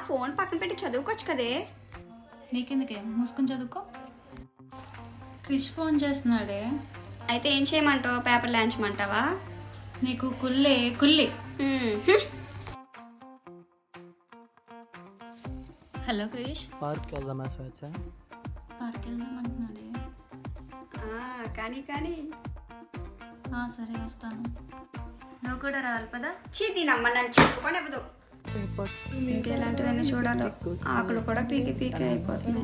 Phone పక్కన పెట్టి చదువుకోవచ్చు కదే. నీకెందుకే, మూసుకుని చదువుకో. క్రిష్ ఫోన్ చేస్తున్నాడే. అయితే ఏం చేయమంటావు, పేపర్ లాంచమంటావా? నీకు కుల్లి. హలో క్రిష్. పార్క్ వెళ్దామా స్వేచ్ఛ? పార్క్ వెళ్దాం అంటున్నాడే. కానీ సరే వస్తాను, నువ్వు కూడా రావాలి పదా. దీనమ్మ నన్ను చెప్పుకొని ఇవ్వదు. ఇంకెలాంటివన్నీ చూడాలి, ఆకులు కూడా పీకి అయిపోతుంది.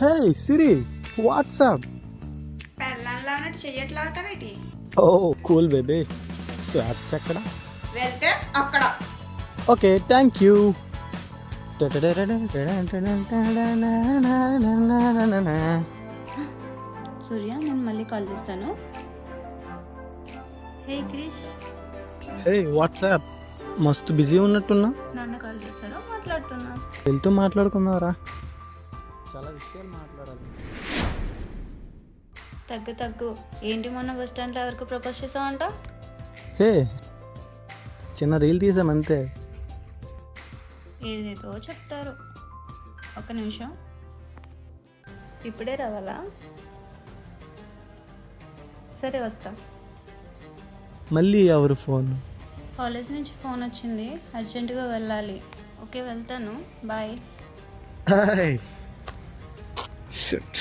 హే సిరి, వాట్సాప్. పెళ్ళంలా ఉన్నట్టు చెయ్యట్లా అవుతావేటి? ఓ కూల్ బేబీ. స్వేచ్ఛ ఎక్కడ? వెళ్తే అక్కడ. Okay thank you. సూర్య, నేను మళ్ళీ కాల్ చేస్తాను. హే క్రిష్. హే వాట్సాప్, మస్తు బిజీ ఉన్నట్టున్నా. నాన్న కాల్ చేస్తాను, మాట్లాడుతున్నా. వెళ్తూ మాట్లాడుకుందాంరా, చాలా విషయాలు మాట్లాడాలి. తగ్గు. ఏంటి మొన్న బస్ స్టాండ్లో ఎవరికి ప్రపోజ్ చేసావంట? హే చిన్న రీల్ తీసామంతే. ఏదేదో చెప్తారు. ఒక నిమిషం, ఇప్పుడే రావాలా? సరే వస్తా. మళ్ళీ ఎవరు ఫోన్? కాలేజ్ నుంచి ఫోన్ వచ్చింది, అర్జెంటుగా వెళ్ళాలి. ఓకే వెళ్తాను, బాయ్. Hi shit.